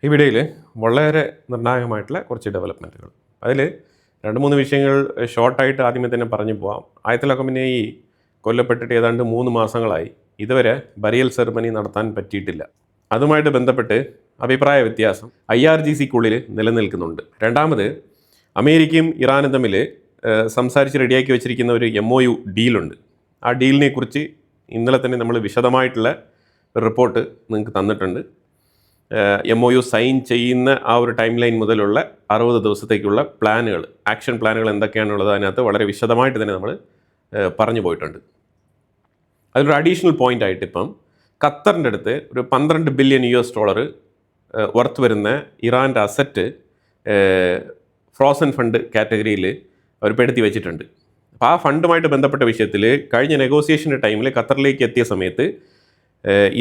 ഈ വീഡിയോയിൽ വളരെ നിർണായകമായിട്ടുള്ള കുറച്ച് ഡെവലപ്മെൻറ്റുകൾ. അതിൽ 2-3 വിഷയങ്ങൾ ഷോർട്ടായിട്ട് ആദ്യമേ തന്നെ പറഞ്ഞു പോവാം. ആയത്തുൽ ഖമനേയി കൊല്ലപ്പെട്ടിട്ട് ഏതാണ്ട് 3 മാസങ്ങളായി. ഇതുവരെ ബറിയൽ സെറിമണി നടത്താൻ പറ്റിയിട്ടില്ല. അതുമായിട്ട് ബന്ധപ്പെട്ട് അഭിപ്രായ വ്യത്യാസം IRGCക്കുള്ളിൽ നിലനിൽക്കുന്നുണ്ട്. രണ്ടാമത്, അമേരിക്കയും ഇറാനും തമ്മിൽ സംസാരിച്ച് റെഡിയാക്കി വെച്ചിരിക്കുന്ന ഒരു MOU ഡീലുണ്ട്. ആ ഡീലിനെ കുറിച്ച് ഇന്നലെ തന്നെ നമ്മൾ വിശദമായിട്ടുള്ള റിപ്പോർട്ട് നിങ്ങൾക്ക് തന്നിട്ടുണ്ട്. MOU സൈൻ ചെയ്യുന്ന ആ ഒരു ടൈം ലൈൻ മുതലുള്ള 60 ദിവസത്തേക്കുള്ള പ്ലാനുകൾ, ആക്ഷൻ പ്ലാനുകൾ എന്തൊക്കെയാണുള്ളത് അതിനകത്ത് വളരെ വിശദമായിട്ട് തന്നെ നമ്മൾ പറഞ്ഞു പോയിട്ടുണ്ട്. അതിലൊരു അഡീഷണൽ പോയിൻ്റ് ആയിട്ട് ഇപ്പം ഖത്തറിൻ്റെ അടുത്ത് ഒരു $12 ബില്യൺ വർത്ത് വരുന്ന ഇറാൻ്റെ അസറ്റ് ഫ്രോസൺ ഫണ്ട് കാറ്റഗറിയിൽ അവർ പെടുത്തി വെച്ചിട്ടുണ്ട്. അപ്പോൾ ആ ഫണ്ടുമായിട്ട് ബന്ധപ്പെട്ട വിഷയത്തിൽ കഴിഞ്ഞ നെഗോസിയേഷൻ്റെ ടൈമിൽ ഖത്തറിലേക്ക് എത്തിയ സമയത്ത്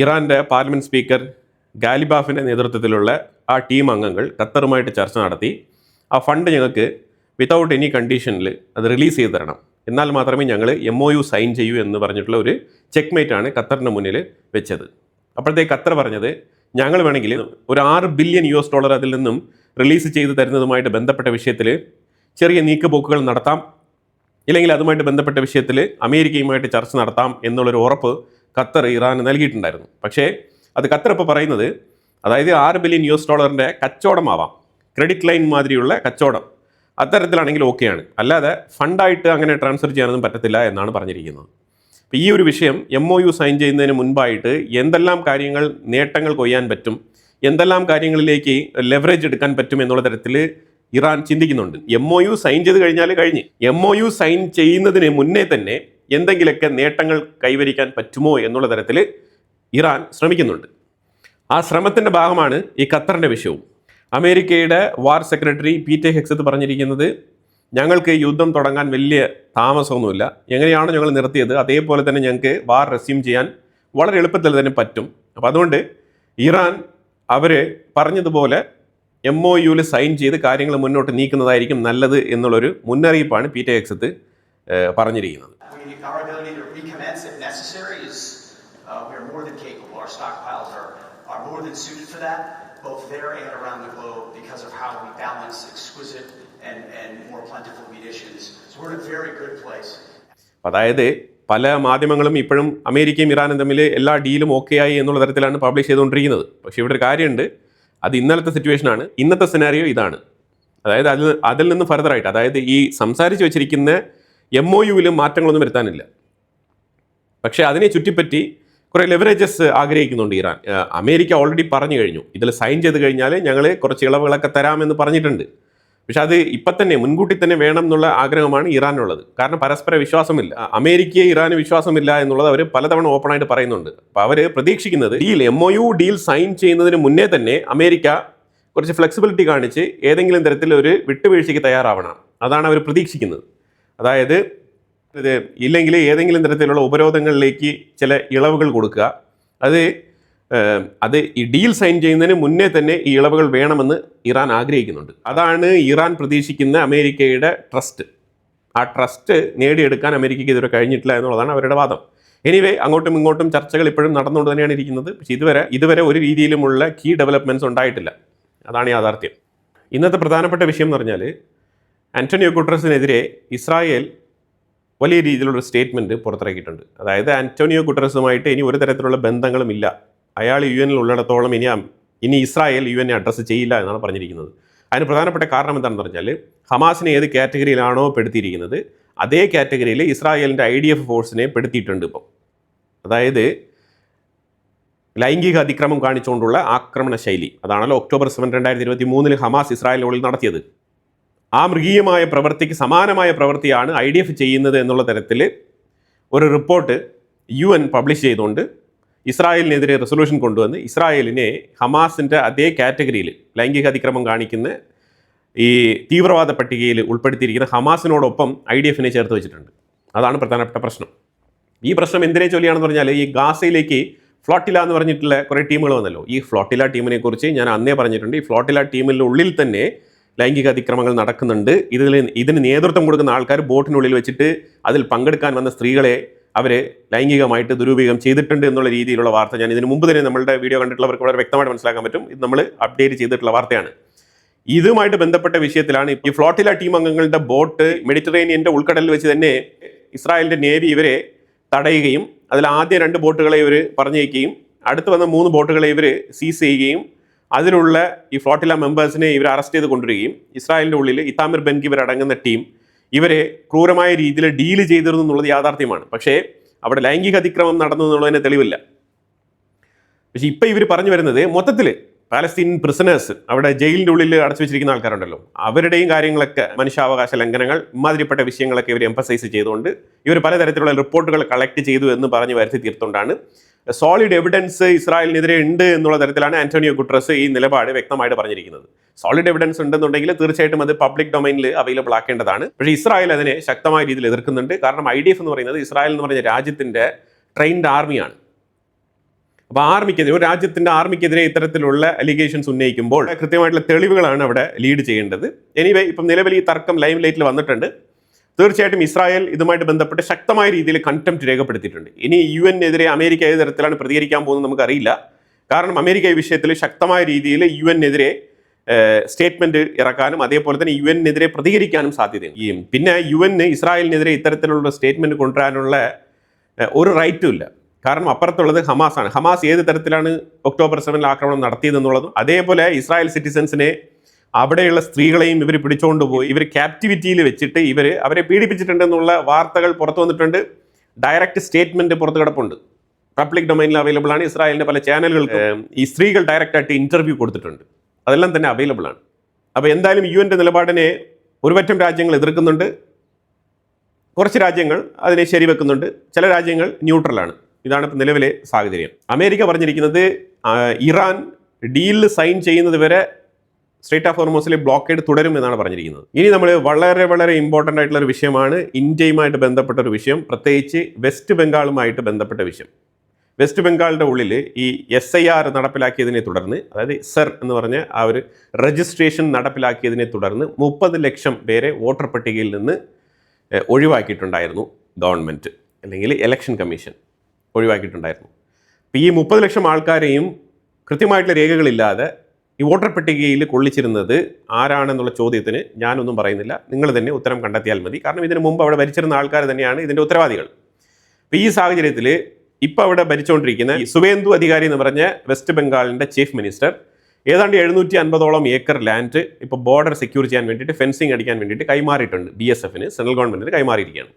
ഇറാൻ്റെ പാർലമെൻറ്റ് സ്പീക്കർ ഗാലിബാഫിൻ്റെ നേതൃത്വത്തിലുള്ള ആ ടീം അംഗങ്ങൾ ഖത്തറുമായിട്ട് ചർച്ച നടത്തി ആ ഫണ്ട് ഞങ്ങൾക്ക് വിത്തൗട്ട് എനി കണ്ടീഷനിൽ അത് റിലീസ് ചെയ്ത് തരണം, എന്നാൽ മാത്രമേ ഞങ്ങൾ MOU സൈൻ ചെയ്യൂ എന്ന് പറഞ്ഞിട്ടുള്ള ഒരു ചെക്ക്മേറ്റാണ് ഖത്തറിൻ്റെ മുന്നിൽ വെച്ചത്. അപ്പോഴത്തേക്ക് ഖത്തർ പറഞ്ഞത് ഞങ്ങൾ വേണമെങ്കിൽ ഒരു $6 ബില്യൺ അതിൽ നിന്നും റിലീസ് ചെയ്ത് തരുന്നതുമായിട്ട് ബന്ധപ്പെട്ട വിഷയത്തിൽ ചെറിയ നീക്കുപോക്കുകൾ നടത്താം, ഇല്ലെങ്കിൽ അതുമായിട്ട് ബന്ധപ്പെട്ട വിഷയത്തിൽ അമേരിക്കയുമായിട്ട് ചർച്ച നടത്താം എന്നുള്ളൊരു ഉറപ്പ് ഖത്തർ ഇറാന് നൽകിയിട്ടുണ്ടായിരുന്നു. പക്ഷേ അത് ഖത്തർ ഇപ്പോൾ പറയുന്നത്, അതായത് $6 ബില്യൺ കച്ചവടമാവാം, ക്രെഡിറ്റ് ലൈൻ മാതിരിയുള്ള കച്ചവടം, അത്തരത്തിലാണെങ്കിൽ ഓക്കെയാണ്, അല്ലാതെ ഫണ്ടായിട്ട് അങ്ങനെ ട്രാൻസ്ഫർ ചെയ്യാനൊന്നും പറ്റത്തില്ല എന്നാണ് പറഞ്ഞിരിക്കുന്നത്. അപ്പോൾ ഈ ഒരു വിഷയം MOU സൈൻ ചെയ്യുന്നതിന് മുൻപായിട്ട് എന്തെല്ലാം കാര്യങ്ങൾ നേട്ടങ്ങൾ കൊയ്യാൻ പറ്റും, എന്തെല്ലാം കാര്യങ്ങളിലേക്ക് ലെവറേജ് എടുക്കാൻ പറ്റും എന്നുള്ള തരത്തിൽ ഇറാൻ ചിന്തിക്കുന്നുണ്ട്. MOU സൈൻ ചെയ്ത് കഴിഞ്ഞാൽ കഴിഞ്ഞ്, MOU സൈൻ ചെയ്യുന്നതിന് മുന്നേ തന്നെ എന്തെങ്കിലുമൊക്കെ നേട്ടങ്ങൾ കൈവരിക്കാൻ പറ്റുമോ എന്നുള്ള തരത്തിൽ ഇറാൻ ശ്രമിക്കുന്നുണ്ട്. ആ ശ്രമത്തിൻ്റെ ഭാഗമാണ് ഈ ഖത്തറിൻ്റെ വിഷയവും. അമേരിക്കയുടെ വാർ സെക്രട്ടറി പീറ്റർ ഹെക്സത്ത് പറഞ്ഞിരിക്കുന്നത്, ഞങ്ങൾക്ക് യുദ്ധം തുടങ്ങാൻ വലിയ താമസമൊന്നുമില്ല, എങ്ങനെയാണോ ഞങ്ങൾ നിർത്തിയത് അതേപോലെ തന്നെ ഞങ്ങൾക്ക് വാർ റെസ്യൂം ചെയ്യാൻ വളരെ എളുപ്പത്തിൽ തന്നെ പറ്റും. അപ്പോൾ അതുകൊണ്ട് ഇറാൻ അവർ പറഞ്ഞതുപോലെ MOUയിൽ സൈൻ ചെയ്ത് കാര്യങ്ങൾ മുന്നോട്ട് നീക്കുന്നതായിരിക്കും നല്ലത് എന്നുള്ളൊരു മുന്നറിയിപ്പാണ് പീറ്റർ ഹെക്സത്ത് പറഞ്ഞിരിക്കുന്നത്. Our stockpiles are more than suited for that, both there and around the globe, because of how we balance exquisite and more plentiful munitions. So we're in a very good place. അതായത് പല മാധ്യമങ്ങളും ഇപ്പോഴും അമേരിക്കയും ഇറാനും തമ്മിൽ എല്ലാ ഡീലും okay ആയി എന്നുള്ള തരത്തിലാണ് പബ്ലിഷ് ചെയ്തുകൊണ്ടിരിക്കുന്നത്. പക്ഷേ ഇവിടെ ഒരു കാര്യമുണ്ട്, അത് ഇന്നലത്തെ സിറ്റുവേഷനാണ്. ഇന്നത്തെ സിനാരിയോ ഇതാണ്. അതായത് അതിൽ നിന്ന് ഫർദറായിട്ട്, അതായത് ഈ സംസാരിച്ച് വെച്ചിരിക്കുന്ന MOUവിലും മാറ്റങ്ങളൊന്നും വരുത്താനില്ല. പക്ഷേ അതിനെ ചുറ്റിപ്പറ്റി കുറേ ലെവറേജസ് ആഗ്രഹിക്കുന്നുണ്ട് ഇറാൻ. അമേരിക്ക ഓൾറെഡി പറഞ്ഞു കഴിഞ്ഞു, ഇതിൽ സൈൻ ചെയ്ത് കഴിഞ്ഞാൽ ഞങ്ങൾ കുറച്ച് ഇളവുകളൊക്കെ തരാമെന്ന് പറഞ്ഞിട്ടുണ്ട്. പക്ഷെ അത് ഇപ്പം തന്നെ മുൻകൂട്ടി തന്നെ വേണം എന്നുള്ള ആഗ്രഹമാണ് ഇറാനുള്ളത്. കാരണം പരസ്പര വിശ്വാസമില്ല, അമേരിക്കയെ ഇറാന് വിശ്വാസമില്ല എന്നുള്ളത് അവർ പലതവണ ഓപ്പണായിട്ട് പറയുന്നുണ്ട്. അപ്പോൾ അവർ പ്രതീക്ഷിക്കുന്നത് MOU ഡീൽ സൈൻ ചെയ്യുന്നതിന് മുന്നേ തന്നെ അമേരിക്ക കുറച്ച് ഫ്ലെക്സിബിലിറ്റി കാണിച്ച് ഏതെങ്കിലും തരത്തിൽ ഒരു വിട്ടുവീഴ്ചയ്ക്ക് തയ്യാറാവണം. അതാണ് അവർ പ്രതീക്ഷിക്കുന്നത്. അതായത് ഇത് ഇല്ലെങ്കിൽ ഏതെങ്കിലും തരത്തിലുള്ള ഉപരോധങ്ങളിലേക്ക് ചില ഇളവുകൾ കൊടുക്കുക. അത് ഈ ഡീൽ സൈൻ ചെയ്യുന്നതിന് മുന്നേ തന്നെ ഈ ഇളവുകൾ വേണമെന്ന് ഇറാൻ ആഗ്രഹിക്കുന്നുണ്ട്. അതാണ് ഇറാൻ പ്രതീക്ഷിക്കുന്ന അമേരിക്കയുടെ ട്രസ്റ്റ്. ആ ട്രസ്റ്റ് നേടിയെടുക്കാൻ അമേരിക്കയ്ക്ക് ഇതുവരെ കഴിഞ്ഞിട്ടില്ല എന്നുള്ളതാണ് അവരുടെ വാദം. എനിവേ, അങ്ങോട്ടും ഇങ്ങോട്ടും ചർച്ചകൾ ഇപ്പോഴും നടന്നുകൊണ്ട് തന്നെയാണ് ഇരിക്കുന്നത്. പക്ഷേ ഇതുവരെ ഒരു രീതിയിലുമുള്ള കീ ഡെവലപ്മെൻറ്റ്സ് ഉണ്ടായിട്ടില്ല. അതാണ് യാഥാർത്ഥ്യം. ഇന്നത്തെ പ്രധാനപ്പെട്ട വിഷയം എന്ന് പറഞ്ഞാൽ, ആന്റോണിയോ ഗുട്ടറസിനെതിരെ ഇസ്രായേൽ വലിയ രീതിയിലുള്ള സ്റ്റേറ്റ്മെൻറ്റ് പുറത്തിറക്കിയിട്ടുണ്ട്. അതായത് ആന്റോണിയോ ഗുട്ടറസുമായിട്ട് ഇനി ഒരു തരത്തിലുള്ള ബന്ധങ്ങളുമില്ല, അയാൾ UN ഉള്ളിടത്തോളം ഇനി ഇസ്രായേൽ UN അഡ്രസ്സ് ചെയ്യില്ല എന്നാണ് പറഞ്ഞിരിക്കുന്നത്. അതിന് പ്രധാനപ്പെട്ട കാരണം എന്താണെന്ന് പറഞ്ഞാൽ, ഹമാസിനെ ഏത് കാറ്റഗറിയിലാണോ പെടുത്തിയിരിക്കുന്നത് അതേ കാറ്റഗറിയിൽ ഇസ്രായേലിൻ്റെ IDF ഫോഴ്സിനെ പെടുത്തിയിട്ടുണ്ട് ഇപ്പോൾ. അതായത് ലൈംഗിക അതിക്രമം കാണിച്ചുകൊണ്ടുള്ള ആക്രമണ ശൈലി, അതാണല്ലോ October 7, 2023 ഹമാസ് ഇസ്രായേലിനുള്ളിൽ നടത്തിയത്. ആ മൃഗീയമായ പ്രവൃത്തിക്ക് സമാനമായ പ്രവൃത്തിയാണ് IDF ചെയ്യുന്നത് എന്നുള്ള തരത്തിൽ ഒരു റിപ്പോർട്ട് UN പബ്ലിഷ് ചെയ്തുകൊണ്ട് ഇസ്രായേലിനെതിരെ റെസൊല്യൂഷൻ കൊണ്ടുവന്ന് ഇസ്രായേലിനെ ഹമാസിൻ്റെ അതേ കാറ്റഗറിയിൽ ലൈംഗിക അതിക്രമം കാണിക്കുന്ന ഈ തീവ്രവാദ പട്ടികയിൽ ഉൾപ്പെടുത്തിയിരിക്കുന്ന ഹമാസിനോടൊപ്പം IDFനെ ചേർത്ത് വെച്ചിട്ടുണ്ട്. അതാണ് പ്രധാനപ്പെട്ട പ്രശ്നം. ഈ പ്രശ്നം എന്തിനെ ചൊല്ലിയാണെന്ന് പറഞ്ഞാൽ, ഈ ഗാസയിലേക്ക് ഫ്ലോട്ടില എന്ന് പറഞ്ഞിട്ടുള്ള കുറേ ടീമുകൾ വന്നല്ലോ. ഈ ഫ്ലോട്ടില ടീമിനെ കുറിച്ച് ഞാൻ അന്നേ പറഞ്ഞിട്ടുണ്ട്. ഈ ഫ്ലോട്ടില ടീമിനുള്ളിൽ തന്നെ ലൈംഗിക അതിക്രമങ്ങൾ നടക്കുന്നുണ്ട്. ഇതിന് നേതൃത്വം കൊടുക്കുന്ന ആൾക്കാർ ബോട്ടിനുള്ളിൽ വെച്ചിട്ട് അതിൽ പങ്കെടുക്കാൻ വന്ന സ്ത്രീകളെ അവർ ലൈംഗികമായിട്ട് ദുരുപയോഗം ചെയ്തിട്ടുണ്ട് എന്നുള്ള രീതിയിലുള്ള വാർത്ത ഞാൻ ഇതിന് മുമ്പ് തന്നെ നമ്മളുടെ വീഡിയോ കണ്ടിട്ടുള്ളവർക്ക് വളരെ വ്യക്തമായിട്ട് മനസ്സിലാക്കാൻ പറ്റും. ഇത് നമ്മൾ അപ്ഡേറ്റ് ചെയ്തിട്ടുള്ള വാർത്തയാണ്. ഇതുമായിട്ട് ബന്ധപ്പെട്ട വിഷയത്തിലാണ് ഈ ഫ്ലോട്ടില ടീം അംഗങ്ങളുടെ ബോട്ട് മെഡിറ്ററേനിയൻ്റെ ഉൾക്കടലിൽ വെച്ച് തന്നെ ഇസ്രായേലിൻ്റെ നേവി ഇവരെ തടയുകയും അതിൽ ആദ്യ 2 ബോട്ടുകളെ ഇവർ പറഞ്ഞയക്കുകയും അടുത്ത് വന്ന 3 ബോട്ടുകളെ ഇവർ സീസ് ചെയ്യുകയും അതിലുള്ള ഈ ഫ്ലോട്ടില മെമ്പേഴ്സിനെ ഇവർ അറസ്റ്റ് ചെയ്ത് കൊണ്ടുവരികയും ഇസ്രായേലിൻ്റെ ഉള്ളിൽ ഇത്താമിർ ബെൻ ഗിവർ അടങ്ങുന്ന ടീം ഇവരെ ക്രൂരമായ രീതിയിൽ ഡീല് ചെയ്തിരുന്നു എന്നുള്ളത് യാഥാർത്ഥ്യമാണ്. പക്ഷേ അവിടെ ലൈംഗിക അതിക്രമം നടന്നു എന്നുള്ളതിന് തെളിവില്ല. പക്ഷേ ഇപ്പം ഇവർ പറഞ്ഞു വരുന്നത് മൊത്തത്തിൽ പാലസ്തീൻ പ്രിസണേഴ്സ് അവിടെ ജയിലിൻ്റെ ഉള്ളിൽ അടച്ചു വെച്ചിരിക്കുന്ന ആൾക്കാരുണ്ടല്ലോ, അവരുടെയും കാര്യങ്ങളൊക്കെ മനുഷ്യാവകാശ ലംഘനങ്ങൾ ഇമാതിരിപ്പെട്ട വിഷയങ്ങളൊക്കെ ഇവർ എംഫസൈസ് ചെയ്തുകൊണ്ട് ഇവർ പലതരത്തിലുള്ള റിപ്പോർട്ടുകൾ കളക്ട് ചെയ്തു എന്ന് പറഞ്ഞ് വരുത്തി തീർത്തുകൊണ്ടാണ് സോളിഡ് എവിഡൻസ് ഇസ്രായേലിനെതിരെ ഉണ്ട് എന്നുള്ള തരത്തിലാണ് ആന്റോണിയോ ഗുട്ടറസ് ഈ നിലപാട് വ്യക്തമായിട്ട് പറഞ്ഞിരിക്കുന്നത്. സോളിഡ് എവിഡൻസ് ഉണ്ടെന്നുണ്ടെങ്കിൽ തീർച്ചയായിട്ടും അത് പബ്ലിക് ഡൊമൈനിൽ അവൈലബിൾ ആക്കേണ്ടതാണ്. പക്ഷേ ഇസ്രായേൽ അതിനെ ശക്തമായ രീതിയിൽ എതിർക്കുന്നുണ്ട്. കാരണം IDF എന്ന് പറയുന്നത് ഇസ്രായേൽ എന്ന് പറഞ്ഞ രാജ്യത്തിൻ്റെ ട്രെയിൻഡ് ആർമിയാണ്. അപ്പോൾ ആർമിക്കെതിരെ, ഒരു രാജ്യത്തിൻ്റെ ആർമിക്കെതിരെ ഇത്തരത്തിലുള്ള അലിഗേഷൻസ് ഉന്നയിക്കുമ്പോൾ കൃത്യമായിട്ടുള്ള തെളിവുകളാണ് അവിടെ ലീഡ് ചെയ്യേണ്ടത്. എനിവേ ഇപ്പം നിലവിൽ ഈ തർക്കം ലൈവ് ലൈറ്റിൽ വന്നിട്ടുണ്ട്. തീർച്ചയായിട്ടും ഇസ്രായേൽ ഇതുമായിട്ട് ബന്ധപ്പെട്ട് ശക്തമായ രീതിയിൽ കണ്ടംപ്റ്റ് രേഖപ്പെടുത്തിയിട്ടുണ്ട്. ഇനി UN-നെതിരെ അമേരിക്ക ഏത് തരത്തിലാണ് പ്രതികരിക്കാൻ പോകുന്നത് നമുക്കറിയില്ല. കാരണം അമേരിക്ക ഈ വിഷയത്തിൽ ശക്തമായ രീതിയിൽ UN-നെതിരെ സ്റ്റേറ്റ്മെന്റ് ഇറക്കാനും അതേപോലെ തന്നെ UN-നെതിരെ പ്രതികരിക്കാനും സാധ്യതയുണ്ട്. പിന്നെ UN ഇസ്രായേലിനെതിരെ ഇത്തരത്തിലുള്ള സ്റ്റേറ്റ്മെന്റ് കൊണ്ടുവരാനുള്ള ഒരു റൈറ്റും ഇല്ല. കാരണം അപ്പുറത്തുള്ളത് ഹമാസാണ്. ഹമാസ് ഏത് തരത്തിലാണ് ഒക്ടോബർ 7 ആക്രമണം നടത്തിയതെന്നുള്ളതും അതേപോലെ ഇസ്രായേൽ സിറ്റിസൻസിനെ അവിടെയുള്ള സ്ത്രീകളെയും ഇവർ പിടിച്ചുകൊണ്ടുപോയി ഇവർ ക്യാപ്റ്റിവിറ്റിയിൽ വെച്ചിട്ട് അവരെ പീഡിപ്പിച്ചിട്ടുണ്ടെന്നുള്ള വാർത്തകൾ പുറത്തു വന്നിട്ടുണ്ട്. ഡയറക്റ്റ് സ്റ്റേറ്റ്മെന്റ് പുറത്തു കിടപ്പുണ്ട്, പബ്ലിക് ഡൊമൈനിൽ അവൈലബിൾ ആണ്. ഇസ്രായേലിൻ്റെ പല ചാനലുകൾക്ക് ഈ സ്ത്രീകൾ ഡയറക്റ്റായിട്ട് ഇൻ്റർവ്യൂ കൊടുത്തിട്ടുണ്ട്. അതെല്ലാം തന്നെ അവൈലബിൾ ആണ്. അപ്പോൾ എന്തായാലും UN-ന്റെ നിലപാടിനെ ഒരുപറ്റം രാജ്യങ്ങൾ എതിർക്കുന്നുണ്ട്, കുറച്ച് രാജ്യങ്ങൾ അതിനെ ശരിവെക്കുന്നുണ്ട്, ചില രാജ്യങ്ങൾ ന്യൂട്രലാണ്. ഇതാണ് ഇപ്പോൾ നിലവിലെ സാഹചര്യം. അമേരിക്ക പറഞ്ഞിരിക്കുന്നത് ഇറാൻ ഡീലിൽ സൈൻ ചെയ്യുന്നത് വരെ സ്ട്രേറ്റ് ഓഫ് ഹോർമൂസിലെ ബ്ലോക്കേഡ് തുടരും എന്നാണ് പറഞ്ഞിരിക്കുന്നത്. ഇനി നമ്മൾ വളരെ വളരെ ഇമ്പോർട്ടൻ്റ് ആയിട്ടുള്ള ഒരു വിഷയമാണ് ഇന്ത്യയുമായിട്ട് ബന്ധപ്പെട്ട ഒരു വിഷയം, പ്രത്യേകിച്ച് വെസ്റ്റ് ബംഗാളുമായിട്ട് ബന്ധപ്പെട്ട വിഷയം. വെസ്റ്റ് ബംഗാളിൻ്റെ ഉള്ളിൽ ഈ SIR നടപ്പിലാക്കിയതിനെ തുടർന്ന്, അതായത് SIR എന്ന് പറഞ്ഞ ആ ഒരു രജിസ്ട്രേഷൻ നടപ്പിലാക്കിയതിനെ തുടർന്ന് 30 ലക്ഷം പേരെ വോട്ടർ പട്ടികയിൽ നിന്ന് ഒഴിവാക്കിയിട്ടുണ്ടായിരുന്നു ഗവൺമെൻറ്, അല്ലെങ്കിൽ ഇലക്ഷൻ കമ്മീഷൻ ഒഴിവാക്കിയിട്ടുണ്ടായിരുന്നു. അപ്പോൾ ഈ 30 ലക്ഷം ആൾക്കാരെയും കൃത്യമായിട്ടുള്ള രേഖകളില്ലാതെ ഈ വോട്ടർ പട്ടികയിൽ കൊള്ളിച്ചിരുന്നത് ആരാണെന്നുള്ള ചോദ്യത്തിന് ഞാനൊന്നും പറയുന്നില്ല, നിങ്ങൾ തന്നെ ഉത്തരം കണ്ടെത്തിയാൽ മതി. കാരണം ഇതിനു മുമ്പ് അവിടെ ഭരിച്ചിരുന്ന ആൾക്കാർ തന്നെയാണ് ഇതിൻ്റെ ഉത്തരവാദികൾ. അപ്പോൾ ഈ സാഹചര്യത്തിൽ ഇപ്പോൾ അവിടെ ഭരിച്ചുകൊണ്ടിരിക്കുന്ന സുവേന്ദു അധികാരി എന്ന് പറഞ്ഞ വെസ്റ്റ് ബംഗാളിൻ്റെ ചീഫ് മിനിസ്റ്റർ ഏതാണ്ട് 750ഓളം ഏക്കർ ലാൻഡ് ഇപ്പോൾ ബോർഡർ സെക്യൂർ ചെയ്യാൻ വേണ്ടിയിട്ട്, ഫെൻസിങ് അടിക്കാൻ വേണ്ടിയിട്ട് കൈമാറിയിട്ടുണ്ട്. BSF-ന്, സെൻട്രൽ ഗവൺമെൻറ്റിന് കൈമാറിയിരിക്കുകയാണ്.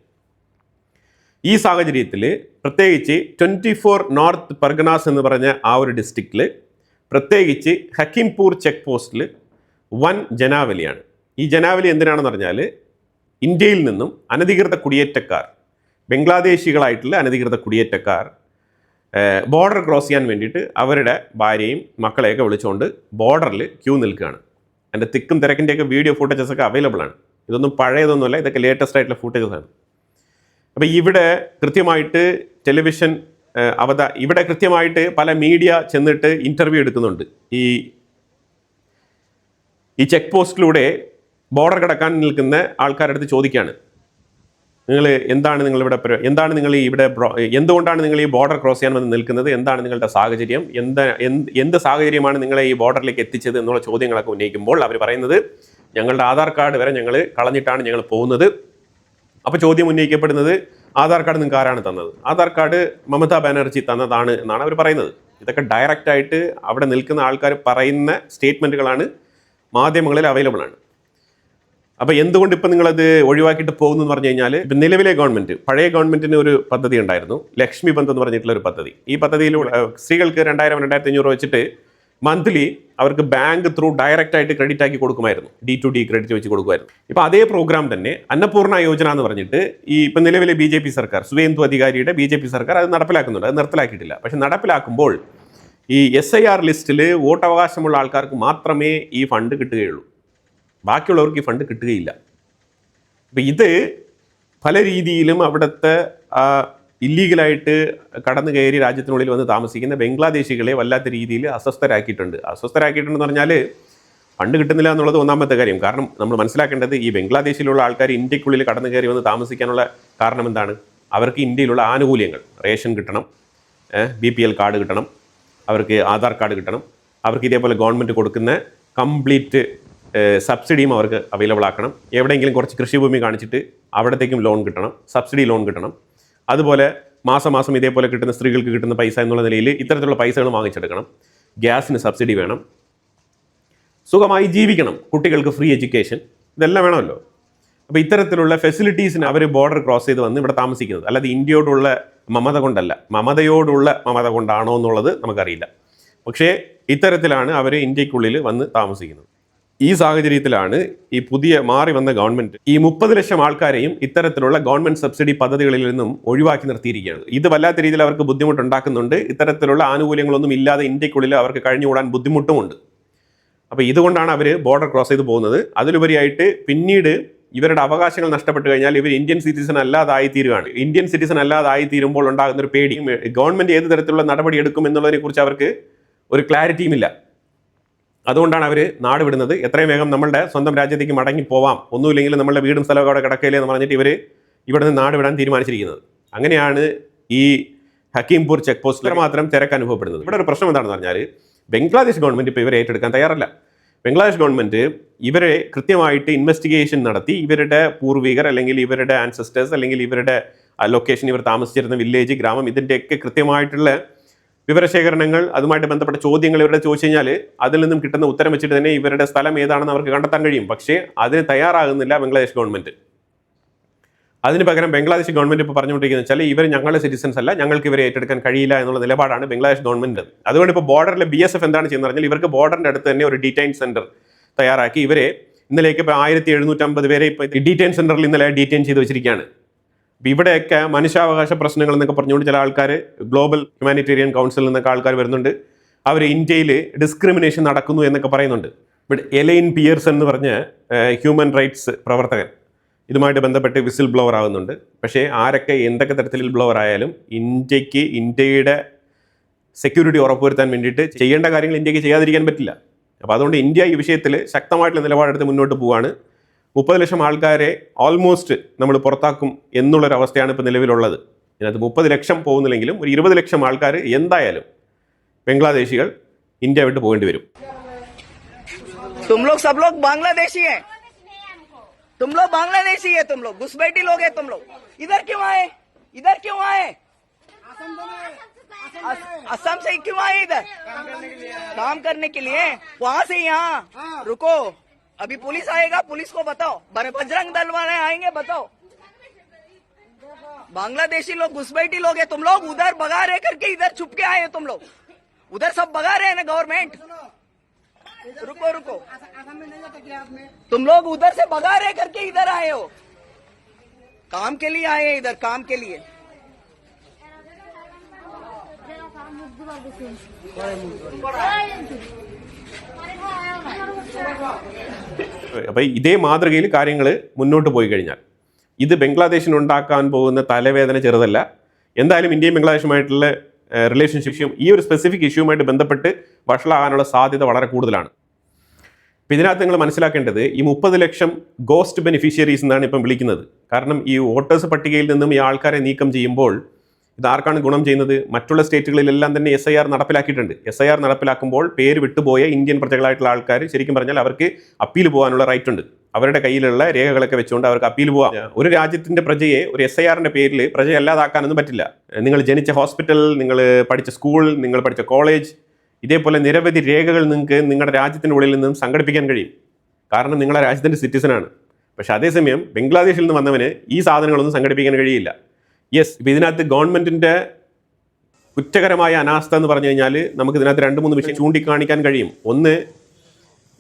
ഈ സാഹചര്യത്തിൽ പ്രത്യേകിച്ച് 24 നോർത്ത് പർഗനാസ് എന്ന് പറഞ്ഞ ആ ഒരു ഡിസ്ട്രിക്റ്റിൽ, പ്രത്യേകിച്ച് ഹക്കിംപൂർ ചെക്ക് പോസ്റ്റിൽ വൻ ജനാവലിയാണ്. ഈ ജനാവലി എന്തിനാണെന്ന് പറഞ്ഞാൽ ഇന്ത്യയിൽ നിന്നും അനധികൃത കുടിയേറ്റക്കാർ, ബംഗ്ലാദേശികളായിട്ടുള്ള അനധികൃത കുടിയേറ്റക്കാർ ബോർഡർ ക്രോസ് ചെയ്യാൻ വേണ്ടിയിട്ട് അവരുടെ ഭാര്യയും മക്കളെയൊക്കെ വിളിച്ചുകൊണ്ട് ബോർഡറിൽ ക്യൂ നിൽക്കുകയാണ്. അതിൻ്റെ തിക്കും തിരക്കിൻ്റെയൊക്കെ വീഡിയോ ഫുട്ടേജസൊക്കെ അവൈലബിൾ ആണ്. ഇതൊന്നും പഴയതൊന്നുമല്ല, ഇതൊക്കെ ലേറ്റസ്റ്റ് ആയിട്ടുള്ള ഫുട്ടേജസാണ്. അപ്പോൾ ഇവിടെ കൃത്യമായിട്ട് ടെലിവിഷൻ ഇവിടെ കൃത്യമായിട്ട് പല മീഡിയ ചെന്നിട്ട് ഇൻ്റർവ്യൂ എടുക്കുന്നുണ്ട്. ഈ ചെക്ക് പോസ്റ്റിലൂടെ ബോർഡർ കടക്കാൻ നിൽക്കുന്ന ആൾക്കാരുടെ അടുത്ത് ചോദിക്കുകയാണ്, എന്തുകൊണ്ടാണ് നിങ്ങൾ ഈ ബോർഡർ ക്രോസ് ചെയ്യാൻ വന്ന് നിൽക്കുന്നത്, എന്താണ് നിങ്ങളുടെ സാഹചര്യം, എന്ത് സാഹചര്യമാണ് നിങ്ങളെ ഈ ബോർഡറിലേക്ക് എത്തിച്ചത് എന്നുള്ള ചോദ്യങ്ങളൊക്കെ ഉന്നയിക്കുമ്പോൾ അവർ പറയുന്നത്, ഞങ്ങളുടെ ആധാർ കാർഡ് വരെ ഞങ്ങൾ കളഞ്ഞിട്ടാണ് ഞങ്ങൾ പോകുന്നത്. അപ്പോൾ ചോദ്യം ഉന്നയിക്കപ്പെടുന്നത്, ആധാർ കാർഡ് നിങ്ങൾക്ക് ആരാണ് തന്നത്? ആധാർ കാർഡ് മമതാ ബാനർജി തന്നതാണ് എന്നാണ് അവർ പറയുന്നത്. ഇതൊക്കെ ഡയറക്റ്റായിട്ട് അവിടെ നിൽക്കുന്ന ആൾക്കാർ പറയുന്ന സ്റ്റേറ്റ്മെൻറ്റുകളാണ്, മാധ്യമങ്ങളിൽ അവൈലബിൾ ആണ്. അപ്പോൾ എന്തുകൊണ്ട് ഇപ്പം നിങ്ങളത് ഒഴിവാക്കിയിട്ട് പോകുന്നു എന്ന് പറഞ്ഞു കഴിഞ്ഞാൽ, ഇപ്പം നിലവിലെ ഗവൺമെൻറ്, പഴയ ഗവൺമെൻറ്റിന് ഒരു പദ്ധതി ഉണ്ടായിരുന്നു, ലക്ഷ്മി ബന്ധ് എന്ന് പറഞ്ഞിട്ടുള്ള ഒരു പദ്ധതി. ഈ പദ്ധതിയിലൂടെ സ്ത്രീകൾക്ക് 2000-2500 വെച്ചിട്ട് മന്ത്ലി അവർക്ക് ബാങ്ക് ത്രൂ ഡയറക്റ്റ് ആയിട്ട് ക്രെഡിറ്റ് ആക്കി കൊടുക്കുമായിരുന്നു, D2D ക്രെഡിറ്റ് വെച്ച് കൊടുക്കുമായിരുന്നു. ഇപ്പോൾ അതേ പ്രോഗ്രാം തന്നെ അന്നപൂർണ യോജന എന്ന് പറഞ്ഞിട്ട് ഈ ഇപ്പം നിലവിലെ BJP സർക്കാർ, സുവേന്ദു അധികാരിയുടെ BJP സർക്കാർ അത് നടപ്പിലാക്കുന്നുണ്ട്. അത് നിർത്തലാക്കിയിട്ടില്ല. പക്ഷെ നടപ്പിലാക്കുമ്പോൾ ഈ SIR ലിസ്റ്റിൽ വോട്ടവകാശമുള്ള ആൾക്കാർക്ക് മാത്രമേ ഈ ഫണ്ട് കിട്ടുകയുള്ളൂ, ബാക്കിയുള്ളവർക്ക് ഈ ഫണ്ട് കിട്ടുകയില്ല. അപ്പം ഇത് പല രീതിയിലും അവിടുത്തെ ഇല്ലീഗലായിട്ട് കടന്നു കയറി രാജ്യത്തിനുള്ളിൽ വന്ന് താമസിക്കുന്ന ബംഗ്ലാദേശികളെ വല്ലാത്ത രീതിയിൽ അസ്വസ്ഥരാക്കിയിട്ടുണ്ടെന്ന് പറഞ്ഞാൽ ഫണ്ട് കിട്ടുന്നില്ല എന്നുള്ളത് ഒന്നാമത്തെ കാര്യം. കാരണം നമ്മൾ മനസ്സിലാക്കേണ്ടത്, ഈ ബംഗ്ലാദേശിലുള്ള ആൾക്കാർ ഇന്ത്യക്കുള്ളിൽ കടന്നു കയറി വന്ന് താമസിക്കാനുള്ള കാരണം എന്താണ്? അവർക്ക് ഇന്ത്യയിലുള്ള ആനുകൂല്യങ്ങൾ, റേഷൻ കിട്ടണം, BPL കാർഡ് കിട്ടണം, അവർക്ക് ആധാർ കാർഡ് കിട്ടണം, അവർക്ക് ഇതേപോലെ ഗവൺമെൻറ് കൊടുക്കുന്ന കംപ്ലീറ്റ് സബ്സിഡിയും അവർക്ക് അവൈലബിൾ ആക്കണം. എവിടെയെങ്കിലും കുറച്ച് കൃഷിഭൂമി കാണിച്ചിട്ട് അവിടത്തേക്കും ലോൺ കിട്ടണം, സബ്സിഡി ലോൺ കിട്ടണം. അതുപോലെ മാസം മാസം ഇതേപോലെ കിട്ടുന്ന സ്ത്രീകൾക്ക് കിട്ടുന്ന പൈസ എന്നുള്ള നിലയിൽ ഇത്തരത്തിലുള്ള പൈസകൾ വാങ്ങിച്ചെടുക്കണം. ഗ്യാസിന് സബ്സിഡി വേണം, സുഖമായി ജീവിക്കണം, കുട്ടികൾക്ക് ഫ്രീ എഡ്യൂക്കേഷൻ, ഇതെല്ലാം വേണമല്ലോ. അപ്പോൾ ഇത്തരത്തിലുള്ള ഫെസിലിറ്റീസിന് അവർ ബോർഡർ ക്രോസ് ചെയ്ത് വന്ന് ഇവിടെ താമസിക്കുന്നത്. അല്ലാതെ ഇന്ത്യയോടുള്ള മമത കൊണ്ടല്ല, മമതയോടുള്ള മമത കൊണ്ടാണോ എന്നുള്ളത് നമുക്കറിയില്ല. പക്ഷേ ഇത്തരത്തിലാണ് അവർ ഇന്ത്യക്കുള്ളിൽ വന്ന് താമസിക്കുന്നത്. ഈ സാഹചര്യത്തിലാണ് ഈ പുതിയ മാറി വന്ന ഗവൺമെൻറ് ഈ 30 ലക്ഷം ആൾക്കാരെയും ഇത്തരത്തിലുള്ള ഗവൺമെൻറ് സബ്സിഡി പദ്ധതികളിൽ നിന്നും ഒഴിവാക്കി നിർത്തിയിരിക്കുകയാണ്. ഇത് വല്ലാത്ത രീതിയിൽ അവർക്ക് ബുദ്ധിമുട്ടുണ്ടാക്കുന്നുണ്ട്. ഇത്തരത്തിലുള്ള ആനുകൂല്യങ്ങളൊന്നും ഇല്ലാതെ ഇന്ത്യക്കുള്ളിൽ അവർക്ക് കഴിഞ്ഞുകൂടാൻ ബുദ്ധിമുട്ടുമുണ്ട്. അപ്പോൾ ഇതുകൊണ്ടാണ് അവർ ബോർഡർ ക്രോസ് ചെയ്ത് പോകുന്നത്. അതിലുപരിയായിട്ട് പിന്നീട് ഇവരുടെ അവകാശങ്ങൾ നഷ്ടപ്പെട്ട് കഴിഞ്ഞാൽ ഇവർ ഇന്ത്യൻ സിറ്റിസൺ അല്ലാതായി തീരുകയാണ്. ഇന്ത്യൻ സിറ്റിസൺ അല്ലാതായി തീരുമ്പോൾ ഉണ്ടാകുന്ന ഒരു പേടിയും, ഗവൺമെൻറ് ഏത് തരത്തിലുള്ള നടപടി എടുക്കും എന്നുള്ളതിനെക്കുറിച്ച് അവർക്ക് ഒരു ക്ലാരിറ്റിയും ഇല്ല. അതുകൊണ്ടാണ് അവർ നാട് വിടുന്നത്. എത്രയും വേഗം നമ്മളുടെ സ്വന്തം രാജ്യത്തേക്ക് മടങ്ങി പോവാം, ഒന്നുമില്ലെങ്കിൽ നമ്മളുടെ വീടും സ്ഥലവും അവിടെ കിടക്കില്ലേ എന്ന് പറഞ്ഞിട്ട് ഇവർ ഇവിടെ നിന്ന് നാട് വിടാൻ തീരുമാനിച്ചിരിക്കുന്നത്. അങ്ങനെയാണ് ഈ ഹക്കീംപൂർ ചെക്ക് പോസ്റ്റിൽ മാത്രം തിരക്ക് അനുഭവപ്പെടുന്നത്. ഇവിടെ ഒരു പ്രശ്നം എന്താണെന്ന് പറഞ്ഞാൽ, ബംഗ്ലാദേശ് ഗവൺമെൻറ് ഇപ്പോൾ ഇവരെ ഏറ്റെടുക്കാൻ തയ്യാറല്ല. ബംഗ്ലാദേശ് ഗവൺമെൻറ് ഇവരെ കൃത്യമായിട്ട് ഇൻവെസ്റ്റിഗേഷൻ നടത്തി ഇവരുടെ പൂർവികർ അല്ലെങ്കിൽ ഇവരുടെ ആൻസസ്റ്റേഴ്സ് അല്ലെങ്കിൽ ഇവരുടെ ലൊക്കേഷൻ, ഇവർ താമസിച്ചിരുന്ന വില്ലേജ്, ഗ്രാമം, ഇതിൻ്റെയൊക്കെ കൃത്യമായിട്ടുള്ള വിവരശേഖരണങ്ങൾ, അതുമായിട്ട് ബന്ധപ്പെട്ട ചോദ്യങ്ങൾ ഇവരുടെ ചോദിച്ചു കഴിഞ്ഞാൽ അതിൽ നിന്നും കിട്ടുന്ന ഉത്തരം വെച്ചിട്ട് തന്നെ ഇവരുടെ സ്ഥലം ഏതാണെന്ന് അവർക്ക് കണ്ടെത്താൻ കഴിയും. പക്ഷേ അതിന് തയ്യാറാകുന്നില്ല ബംഗ്ലാദേശ് ഗവൺമെൻറ്. അതിന് പകരം ബംഗ്ലാദേശ് ഗവൺമെൻറ് ഇപ്പോൾ പറഞ്ഞുകൊണ്ടിരിക്കുന്നത് വെച്ചാൽ ഇവർ ഞങ്ങളുടെ സിറ്റിസൺസ് അല്ല, ഞങ്ങൾക്ക് ഇവരെ ഏറ്റെടുക്കാൻ കഴിയില്ല എന്നുള്ള നിലപാടാണ് ബംഗ്ലാദേശ് ഗവൺമെൻറ്. അതുകൊണ്ട് ഇപ്പോൾ ബോർഡറിലെ BSF എന്താണ് ചെയ്യുന്നത് പറഞ്ഞാൽ, ഇവർക്ക് ബോർഡറിൻ്റെ അടുത്ത് തന്നെ ഒരു ഡീറ്റെയിൻ സെൻറ്റർ തയ്യാറാക്കി ഇവരെ ഇന്നലേക്ക് ഇപ്പോൾ 1750 പേരെ ഇപ്പോൾ ഡീറ്റെയിൻ സെൻറ്ററിൽ ഇന്നലെ ഡീറ്റെയിൻ ചെയ്ത് വെച്ചിരിക്കുകയാണ്. ഇവിടെയൊക്കെ മനുഷ്യാവകാശ പ്രശ്നങ്ങൾ എന്നൊക്കെ പറഞ്ഞുകൊണ്ട് ചില ആൾക്കാർ, ഗ്ലോബൽ ഹ്യൂമാനിറ്റേറിയൻ കൗൺസിലിൽ നിന്നൊക്കെ ആൾക്കാർ വരുന്നുണ്ട്. അവർ ഇന്ത്യയിൽ ഡിസ്ക്രിമിനേഷൻ നടക്കുന്നു എന്നൊക്കെ പറയുന്നുണ്ട്. ഇവിടെ എലൈൻ പിയേഴ്സൺ എന്ന് പറഞ്ഞ ഹ്യൂമൻ റൈറ്റ്സ് പ്രവർത്തകൻ ഇതുമായിട്ട് ബന്ധപ്പെട്ട് വിസിൽ ബ്ലോവർ ആകുന്നുണ്ട്. പക്ഷേ ആരൊക്കെ എന്തൊക്കെ തരത്തിൽ ബ്ലോവർ ആയാലും ഇന്ത്യയുടെ സെക്യൂരിറ്റി ഉറപ്പുവരുത്താൻ വേണ്ടിയിട്ട് ചെയ്യേണ്ട കാര്യങ്ങൾ ഇന്ത്യക്ക് ചെയ്യാതിരിക്കാൻ പറ്റില്ല. അപ്പോൾ അതുകൊണ്ട് ഇന്ത്യ ഈ വിഷയത്തിൽ ശക്തമായിട്ടുള്ള നിലപാടെടുത്ത് മുന്നോട്ട് പോവുകയാണ്. 30 ലക്ഷം ആൾക്കാരെ ഓൾമോസ്റ്റ് നമ്മൾ പുറത്താക്കും എന്നുള്ളൊരവസ്ഥയാണ് ഇപ്പോൾ നിലവിലുള്ളത്. ഇതിനകത്ത് 30 ലക്ഷം പോകുന്നില്ലെങ്കിലും ഒരു 20 ലക്ഷം ആൾക്കാർ എന്തായാലും ബംഗ്ലാദേശികൾ ഇന്ത്യ വിട്ട് പോകേണ്ടി വരും. तुम लोग सब लोग बांग्लादेशी हैं, तुम लोग बांग्लादेशी है, तुम लोग घुसपैठी लोग हैं, तुम लोग इधर क्यों आए, इधर क्यों आए, असम से क्यों आए इधर काम करने के लिए, वहां से यहाँ रुको, अभी पुलिस आएगा, पुलिस को बताओ, बजरंग दल वाले आएंगे, बताओ. बांग्लादेशी लोग घुसपैठी लोग हैं, तुम लोग उधर भगा रहे करके इधर छुप के आए हो, तुम लोग उधर सब भगा रहे हैं ना गवर्नमेंट. रुको तुम लोग उधर से भगा रहे करके इधर आए हो, काम के लिए आए हैं, इधर काम के लिए. അപ്പോൾ ഇതേ മാതൃകയിൽ കാര്യങ്ങൾ മുന്നോട്ട് പോയി കഴിഞ്ഞാൽ ഇത് ബംഗ്ലാദേശിനുണ്ടാക്കാൻ പോകുന്ന തലവേദന ചെറുതല്ല. എന്തായാലും ഇന്ത്യയും ബംഗ്ലാദേശുമായിട്ടുള്ള റിലേഷൻഷിപ്പും ഈ ഒരു സ്പെസിഫിക് ഇഷ്യൂവുമായിട്ട് ബന്ധപ്പെട്ട് വഷളാകാനുള്ള സാധ്യത വളരെ കൂടുതലാണ്. അപ്പോൾ ഇതിനകത്ത് നിങ്ങൾ മനസ്സിലാക്കേണ്ടത് ഈ 30 ലക്ഷം ഗോസ്റ്റ് ബെനിഫിഷ്യറീസ് എന്നാണ് ഇപ്പം വിളിക്കുന്നത്. കാരണം ഈ വോട്ടേഴ്സ് പട്ടികയിൽ നിന്നും ഈ ആൾക്കാരെ നീക്കം ചെയ്യുമ്പോൾ ഇത് ആർക്കാണ് ഗുണം ചെയ്യുന്നത്? മറ്റുള്ള സ്റ്റേറ്റുകളിലെല്ലാം തന്നെ SIR നടപ്പിലാക്കിയിട്ടുണ്ട്. SIR നടപ്പിലാക്കുമ്പോൾ പേര് വിട്ടുപോയ ഇന്ത്യൻ പ്രജകളായിട്ടുള്ള ആൾക്കാർ ശരിക്കും പറഞ്ഞാൽ അവർക്ക് അപ്പീൽ പോകാനുള്ള റൈറ്റ് ഉണ്ട്. അവരുടെ കയ്യിലുള്ള രേഖകളൊക്കെ വെച്ചുകൊണ്ട് അവർക്ക് അപ്പീൽ പോകാം. ഒരു രാജ്യത്തിൻ്റെ പ്രജയെ ഒരു SIRൻ്റെ പേരിൽ പ്രജയല്ലാതാക്കാനൊന്നും പറ്റില്ല. നിങ്ങൾ ജനിച്ച ഹോസ്പിറ്റൽ, നിങ്ങൾ പഠിച്ച സ്കൂൾ, നിങ്ങൾ പഠിച്ച കോളേജ്, ഇതേപോലെ നിരവധി രേഖകൾ നിങ്ങൾക്ക് നിങ്ങളുടെ രാജ്യത്തിൻ്റെ ഉള്ളിൽ നിന്നും സംഘടിപ്പിക്കാൻ കഴിയും. കാരണം നിങ്ങളുടെ രാജ്യത്തിൻ്റെ സിറ്റിസനാണ്. പക്ഷേ അതേസമയം ബംഗ്ലാദേശിൽ നിന്ന് വന്നവന് ഈ സാധനങ്ങളൊന്നും സംഘടിപ്പിക്കാൻ കഴിയില്ല. യെസ്, ഇപ്പോൾ ഇതിനകത്ത് ഗവൺമെൻറ്റിൻ്റെ കുറ്റകരമായ അനാസ്ഥ എന്ന് പറഞ്ഞു കഴിഞ്ഞാൽ നമുക്ക് ഇതിനകത്ത് 2-3 വിഷയം ചൂണ്ടിക്കാണിക്കാൻ കഴിയും. ഒന്ന്,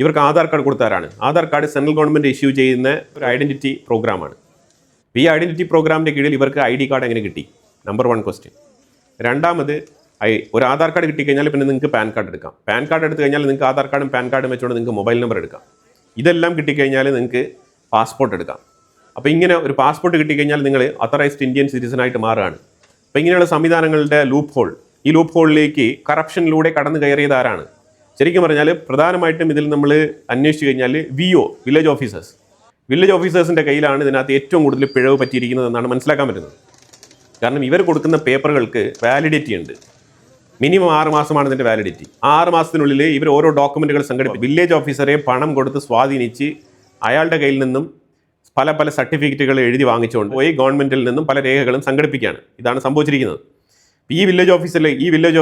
ഇവർക്ക് ആധാർ കാർഡ് കൊടുത്തവരാണ്. Aadhaar card central government issue ചെയ്യുന്ന ഒരു ഐഡൻറ്റിറ്റി പ്രോഗ്രാമാണ്. ഈ ഐഡൻറ്റിറ്റി പ്രോഗ്രാമിൻ്റെ കീഴിൽ ഇവർക്ക് ID കാർഡ് എങ്ങനെ കിട്ടി? Number 1 question. രണ്ടാമത്, ഒരു ആധാർ കാർഡ് കിട്ടിക്കഴിഞ്ഞാൽ പിന്നെ നിങ്ങൾക്ക് പാൻ കാർഡ് എടുക്കാം. പാൻ കാർഡ് എടുത്തു കഴിഞ്ഞാൽ നിങ്ങൾക്ക് ആധാർ കാർഡും പാൻ കാർഡും വെച്ചുകൊണ്ട് നിങ്ങൾക്ക് മൊബൈൽ നമ്പർ എടുക്കാം. ഇതെല്ലാം കിട്ടിക്കഴിഞ്ഞാൽ നിങ്ങൾക്ക് പാസ്പോർട്ട് എടുക്കാം. അപ്പോൾ ഇങ്ങനെ ഒരു പാസ്പോർട്ട് കിട്ടിക്കഴിഞ്ഞാൽ നിങ്ങൾ ഓത്തറൈസ്ഡ് ഇന്ത്യൻ സിറ്റിസനായിട്ട് മാറുകയാണ്. അപ്പോൾ ഇങ്ങനെയുള്ള സംവിധാനങ്ങളുടെ ലൂപ്പ് ഹോൾ, ഈ ലൂപ്പ് ഹോളിലേക്ക് കറപ്ഷനിലൂടെ കടന്നു കയറിയത് ആരാണ്? ശരിക്കും പറഞ്ഞാൽ പ്രധാനമായിട്ടും ഇതിൽ നമ്മൾ അന്വേഷിച്ച് കഴിഞ്ഞാൽ VO, വില്ലേജ് ഓഫീസേഴ്സിൻ്റെ കയ്യിലാണ് ഇതിനകത്ത് ഏറ്റവും കൂടുതൽ പിഴവ് പറ്റിയിരിക്കുന്നത് എന്നാണ് മനസ്സിലാക്കാൻ പറ്റുന്നത്. കാരണം ഇവർ കൊടുക്കുന്ന പേപ്പറുകൾക്ക് വാലിഡിറ്റി ഉണ്ട്. മിനിമം 6 മാസമാണ് ഇതിൻ്റെ വാലിഡിറ്റി. 6 മാസത്തിനുള്ളിൽ ഇവർ ഓരോ ഡോക്യുമെൻറ്റുകൾ സംഘടിപ്പിക്കും. വില്ലേജ് ഓഫീസറെ പണം കൊടുത്ത് സ്വാധീനിച്ച് അയാളുടെ കയ്യിൽ നിന്നും പല പല സർട്ടിഫിക്കറ്റുകൾ എഴുതി വാങ്ങിച്ചുകൊണ്ട് പോയി ഗവൺമെൻറ്റിൽ നിന്നും പല രേഖകളും സംഘടിപ്പിക്കുകയാണ്. ഇതാണ് സംഭവിച്ചിരിക്കുന്നത്. ഈ വില്ലേജ്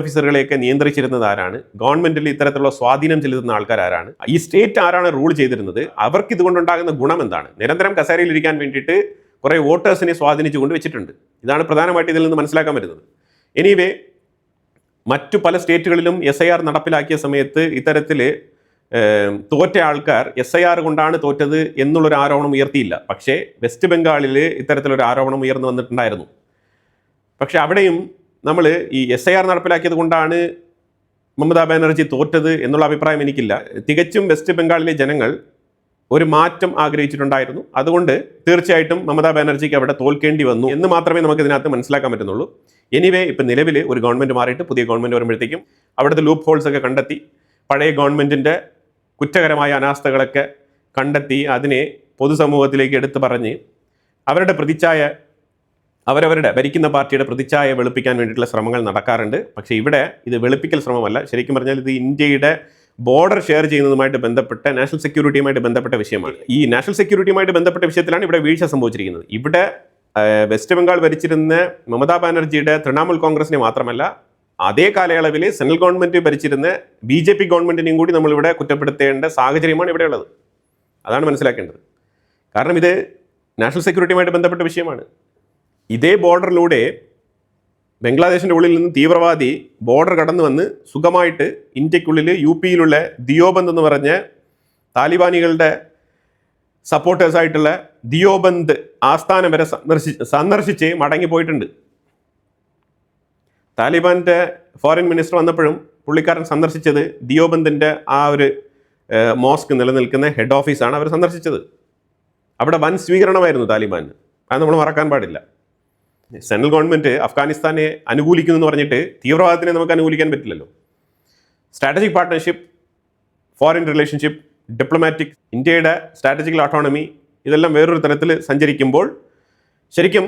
ഓഫീസറുകളെയൊക്കെ നിയന്ത്രിച്ചിരുന്നത് ആരാണ്? ഗവൺമെൻറ്റിൽ ഇത്തരത്തിലുള്ള സ്വാധീനം ചെലുത്തുന്ന ആൾക്കാർ ആരാണ്? ഈ സ്റ്റേറ്റ് ആരാണ് റൂൾ ചെയ്തിരുന്നത്? അവർക്ക് ഇതുകൊണ്ടുണ്ടാകുന്ന ഗുണം എന്താണ്? നിരന്തരം കസേരയിൽ ഇരിക്കാൻ വേണ്ടിയിട്ട് കുറേ വോട്ടേഴ്സിനെ സ്വാധീനിച്ചുകൊണ്ട് വെച്ചിട്ടുണ്ട്. ഇതാണ് പ്രധാനമായിട്ട് ഇതിൽ നിന്ന് മനസ്സിലാക്കാൻ പറ്റുന്നത്. എനിവേ, മറ്റു പല സ്റ്റേറ്റുകളിലും SIR നടപ്പിലാക്കിയ സമയത്ത് ഇത്തരത്തിൽ തോറ്റ ആൾക്കാർ SIR കൊണ്ടാണ് തോറ്റത് എന്നുള്ളൊരു ആരോപണം ഉയർത്തിയില്ല. പക്ഷേ വെസ്റ്റ് ബംഗാളിൽ ഇത്തരത്തിലൊരു ആരോപണം ഉയർന്നു വന്നിട്ടുണ്ടായിരുന്നു. പക്ഷേ അവിടെയും നമ്മൾ ഈ SIR നടപ്പിലാക്കിയത് കൊണ്ടാണ് മമതാ ബാനർജി തോറ്റത് എന്നുള്ള അഭിപ്രായം എനിക്കില്ല. തികച്ചും വെസ്റ്റ് ബംഗാളിലെ ജനങ്ങൾ ഒരു മാറ്റം ആഗ്രഹിച്ചിട്ടുണ്ടായിരുന്നു. അതുകൊണ്ട് തീർച്ചയായിട്ടും മമതാ ബാനർജിക്ക് അവിടെ തോൽക്കേണ്ടി വന്നു എന്ന് മാത്രമേ നമുക്ക് ഇതിനകത്ത് മനസ്സിലാക്കാൻ പറ്റുന്നുള്ളൂ. എനിവേ, ഇപ്പം നിലവിൽ ഒരു ഗവൺമെൻറ് മാറിയിട്ട് പുതിയ ഗവൺമെൻറ് വരുമ്പോഴത്തേക്കും അവിടുത്തെ ലൂപ്പ് ഹോൾസ് ഒക്കെ കണ്ടെത്തി പഴയ ഗവൺമെൻറ്റിൻ്റെ കുറ്റകരമായ അനാസ്ഥകളൊക്കെ കണ്ടെത്തി അതിനെ പൊതുസമൂഹത്തിലേക്ക് എടുത്തു പറഞ്ഞ് അവരുടെ പ്രതിച്ഛായ, അവരവരുടെ ഭരിക്കുന്ന പാർട്ടിയുടെ പ്രതിച്ഛായ വെളുപ്പിക്കാൻ വേണ്ടിയിട്ടുള്ള ശ്രമങ്ങൾ നടക്കാറുണ്ട്. പക്ഷേ ഇവിടെ ഇത് വെളുപ്പിക്കൽ ശ്രമമല്ല. ശരിക്കും പറഞ്ഞാൽ ഇത് ഇന്ത്യയുടെ ബോർഡർ ഷെയർ ചെയ്യുന്നതുമായിട്ട് ബന്ധപ്പെട്ട നാഷണൽ സെക്യൂരിറ്റിയുമായിട്ട് ബന്ധപ്പെട്ട വിഷയമാണ്. ഈ നാഷണൽ സെക്യൂരിറ്റിയുമായിട്ട് ബന്ധപ്പെട്ട വിഷയത്തിലാണ് ഇവിടെ വീഴ്ച സംഭവിച്ചിരിക്കുന്നത്. ഇവിടെ വെസ്റ്റ് ബംഗാൾ ഭരിച്ചിരുന്ന മമതാ ബാനർജിയുടെ തൃണമൂൽ കോൺഗ്രസിനെ മാത്രമല്ല, അതേ കാലയളവിൽ സെൻട്രൽ ഗവൺമെൻറ് ഭരിച്ചിരുന്ന BJP ഗവൺമെൻറ്റിനെയും കൂടി നമ്മളിവിടെ കുറ്റപ്പെടുത്തേണ്ട സാഹചര്യമാണ് ഇവിടെയുള്ളത്. അതാണ് മനസ്സിലാക്കേണ്ടത്. കാരണം ഇത് നാഷണൽ സെക്യൂരിറ്റിയുമായിട്ട് ബന്ധപ്പെട്ട വിഷയമാണ്. ഇതേ ബോർഡറിലൂടെ ബംഗ്ലാദേശിൻ്റെ ഉള്ളിൽ നിന്ന് തീവ്രവാദി ബോർഡർ കടന്നു വന്ന് സുഖമായിട്ട് ഇന്ത്യക്കുള്ളിൽ UPയിലുള്ള ദിയോബന്ദ് എന്ന് പറഞ്ഞ താലിബാനികളുടെ സപ്പോർട്ടേഴ്സായിട്ടുള്ള ദിയോബന്ദ് ആസ്ഥാനം വരെ സന്ദർശിച്ച് മടങ്ങിപ്പോയിട്ടുണ്ട്. താലിബാൻ്റെ ഫോറിൻ മിനിസ്റ്റർ വന്നപ്പോഴും പുള്ളിക്കാരൻ സന്ദർശിച്ചത് ദിയോബന്ദിൻ്റെ ആ ഒരു മോസ്ക് നിലനിൽക്കുന്ന ഹെഡ് ഓഫീസാണ് അവർ സന്ദർശിച്ചത്. അവിടെ വൻ സ്വീകരണമായിരുന്നു താലിബാന്. അത് നമ്മൾ മറക്കാൻ പാടില്ല. സെൻട്രൽ ഗവൺമെൻറ് അഫ്ഗാനിസ്ഥാനെ അനുകൂലിക്കുന്നു എന്ന് പറഞ്ഞിട്ട് തീവ്രവാദത്തിനെ നമുക്ക് അനുകൂലിക്കാൻ പറ്റില്ലല്ലോ. Strategic partnership, foreign relationship, diplomatic, ഇന്ത്യയുടെ സ്ട്രാറ്റജിക്കൽ ഓട്ടോണമി, ഇതെല്ലാം വേറൊരു തരത്തിൽ സഞ്ചരിക്കുമ്പോൾ ശരിക്കും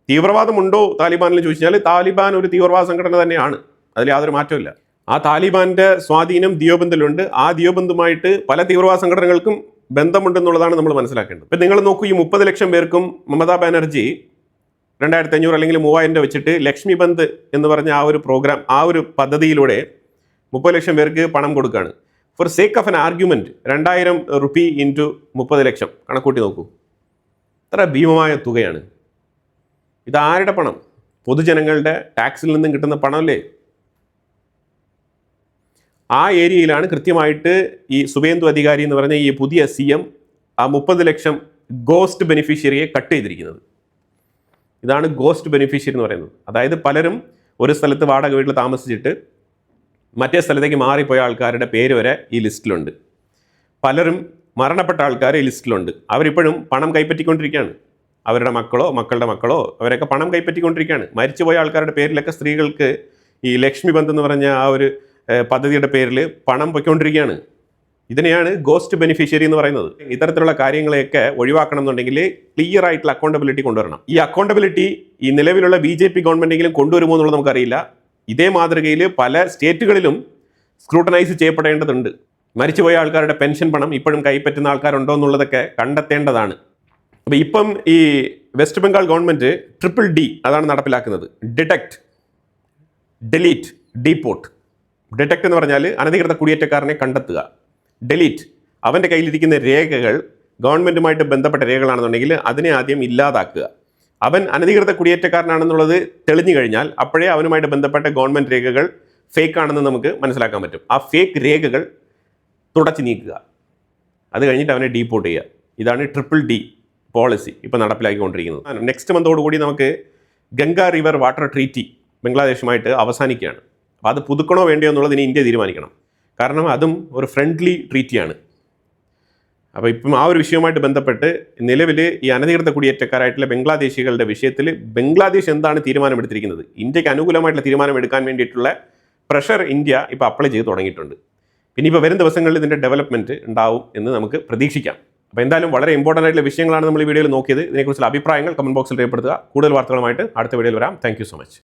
തീവ്രവാദമുണ്ടോ താലിബാനിൽ ചോദിച്ചാൽ താലിബാൻ ഒരു തീവ്രവാദ സംഘടന തന്നെയാണ്. അതിൽ യാതൊരു മാറ്റമില്ല. ആ താലിബാൻ്റെ സ്വാധീനം ദിയോബന്ദിലുണ്ട്. ആ ദിയോബന്ദുമായിട്ട് പല തീവ്രവാദ സംഘടനകൾക്കും ബന്ധമുണ്ടെന്നുള്ളതാണ് നമ്മൾ മനസ്സിലാക്കേണ്ടത്. ഇപ്പം നിങ്ങൾ നോക്കൂ, ഈ 30 ലക്ഷം പേർക്കും മമതാ ബാനർജി 2500 അല്ലെങ്കിൽ 3000 വെച്ചിട്ട് ലക്ഷ്മി ബന്ദ് എന്ന് പറഞ്ഞ ആ ഒരു പ്രോഗ്രാം, ആ ഒരു പദ്ധതിയിലൂടെ 30 ലക്ഷം പേർക്ക് പണം കൊടുക്കുകയാണ്. For sake of an argument 2000 rupee into 30 lakh കണക്കൂട്ടി നോക്കൂ. അത്ര ഭീമമായ തുകയാണ്. ഇതാരുടെ പണം? പൊതുജനങ്ങളുടെ ടാക്സിൽ നിന്നും കിട്ടുന്ന പണമല്ലേ? ആ ഏരിയയിലാണ് കൃത്യമായിട്ട് ഈ സുവേന്ദു അധികാരി എന്ന് പറഞ്ഞ ഈ പുതിയ CM ആ 30 ലക്ഷം ഗോസ്റ്റ് ബെനിഫിഷ്യറിയെ കട്ട് ചെയ്തിരിക്കുന്നത്. ഇതാണ് ഗോസ്റ്റ് ബെനിഫിഷ്യറി എന്ന് പറയുന്നത്. അതായത് പലരും ഒരു സ്ഥലത്ത് വാടക വീട്ടിൽ താമസിച്ചിട്ട് മറ്റേ സ്ഥലത്തേക്ക് മാറിപ്പോയ ആൾക്കാരുടെ പേര് വരെ ഈ ലിസ്റ്റിലുണ്ട്. പലരും മരണപ്പെട്ട ആൾക്കാർ ഈ ലിസ്റ്റിലുണ്ട്. അവരിപ്പോഴും പണം കൈപ്പറ്റിക്കൊണ്ടിരിക്കുകയാണ്. അവരുടെ മക്കളോ മക്കളുടെ മക്കളോ അവരൊക്കെ പണം കൈപ്പറ്റിക്കൊണ്ടിരിക്കുകയാണ്. മരിച്ചുപോയ ആൾക്കാരുടെ പേരിലൊക്കെ സ്ത്രീകൾക്ക് ഈ ലക്ഷ്മി ബന്ദ് എന്ന് പറഞ്ഞ ആ ഒരു പദ്ധതിയുടെ പേരിൽ പണം പൊയ്ക്കൊണ്ടിരിക്കുകയാണ്. ഇതിനെയാണ് ഗോസ്റ്റ് ബെനിഫിഷ്യറി എന്ന് പറയുന്നത്. ഇത്തരത്തിലുള്ള കാര്യങ്ങളെയൊക്കെ ഒഴിവാക്കണം എന്നുണ്ടെങ്കിൽ ക്ലിയർ ആയിട്ടുള്ള അക്കൗണ്ടബിലിറ്റി കൊണ്ടുവരണം. ഈ അക്കൗണ്ടബിലിറ്റി ഈ നിലവിലുള്ള BJP ഗവൺമെൻറ്റെങ്കിലും കൊണ്ടുവരുമോ എന്നുള്ളത് നമുക്കറിയില്ല. ഇതേ മാതൃകയിൽ പല സ്റ്റേറ്റുകളിലും സ്ക്രൂട്ടനൈസ് ചെയ്യപ്പെടേണ്ടതുണ്ട്. മരിച്ചുപോയ ആൾക്കാരുടെ പെൻഷൻ പണം ഇപ്പോഴും കൈപ്പറ്റുന്ന ആൾക്കാരുണ്ടോ എന്നുള്ളതൊക്കെ കണ്ടെത്തേണ്ടതാണ്. അപ്പോൾ ഇപ്പം ഈ വെസ്റ്റ് ബംഗാൾ ഗവൺമെൻറ് DDD അതാണ് നടപ്പിലാക്കുന്നത്. Detect, delete, ഡീപോർട്ട്. ഡിറ്റക്ട് എന്ന് പറഞ്ഞാൽ അനധികൃത കുടിയേറ്റക്കാരനെ കണ്ടെത്തുക. ഡെലീറ്റ്, അവൻ്റെ കയ്യിലിരിക്കുന്ന രേഖകൾ ഗവൺമെൻറ്റുമായിട്ട് ബന്ധപ്പെട്ട രേഖകളാണെന്നുണ്ടെങ്കിൽ അതിനെ ആദ്യം ഇല്ലാതാക്കുക. അവൻ അനധികൃത കുടിയേറ്റക്കാരനാണെന്നുള്ളത് തെളിഞ്ഞു കഴിഞ്ഞാൽ അപ്പോഴേ അവനുമായിട്ട് ബന്ധപ്പെട്ട ഗവൺമെൻറ് രേഖകൾ ഫേക്ക് ആണെന്ന് നമുക്ക് മനസ്സിലാക്കാൻ പറ്റും. ആ ഫേക്ക് രേഖകൾ തുടച്ചു നീക്കുക. അത് കഴിഞ്ഞിട്ട് അവനെ ഡീപോർട്ട് ചെയ്യുക. ഇതാണ് DDD പോളിസി ഇപ്പോൾ നടപ്പിലാക്കിക്കൊണ്ടിരിക്കുന്നത്. നെക്സ്റ്റ് മന്തോടുകൂടി നമുക്ക് ഗംഗാ റിവർ വാട്ടർ ട്രീറ്റി ബംഗ്ലാദേശുമായിട്ട് അവസാനിക്കുകയാണ്. അപ്പോൾ അത് പുതുക്കണോ വേണ്ടിയോ എന്നുള്ളത് ഇനി ഇന്ത്യ തീരുമാനിക്കണം. കാരണം അതും ഒരു ഫ്രണ്ട്ലി ട്രീറ്റിയാണ്. അപ്പോൾ ഇപ്പം ആ ഒരു വിഷയവുമായിട്ട് ബന്ധപ്പെട്ട് നിലവിൽ ഈ അനധികൃത കുടിയേറ്റക്കാരായിട്ടുള്ള ബംഗ്ലാദേശികളുടെ വിഷയത്തിൽ ബംഗ്ലാദേശ് എന്താണ് തീരുമാനമെടുത്തിരിക്കുന്നത്, ഇന്ത്യക്ക് അനുകൂലമായിട്ടുള്ള തീരുമാനം എടുക്കാൻ വേണ്ടിയിട്ടുള്ള പ്രഷർ ഇന്ത്യ ഇപ്പോൾ അപ്ലൈ ചെയ്ത് തുടങ്ങിയിട്ടുണ്ട്. പിന്നെ ഇപ്പോൾ വരും ദിവസങ്ങളിൽ ഇതിൻ്റെ ഡെവലപ്മെൻറ്റ് ഉണ്ടാവും എന്ന് നമുക്ക് പ്രതീക്ഷിക്കാം. അപ്പോൾ എന്തായാലും വളരെ ഇമ്പോർട്ടൻ്റ് ആയിട്ടുള്ള വിഷയങ്ങളാണ് നമ്മൾ ഈ വീഡിയോയിൽ നോക്കിയത്. ഇതിനെക്കുറിച്ചുള്ള അഭിപ്രായങ്ങൾ കമന്റ് ബോക്സിൽ രേഖപ്പെടുത്തുക. കൂടുതൽ വാർത്തകളുമായിട്ട് അടുത്ത വീഡിയോയിൽ വരാം. Thank you so much.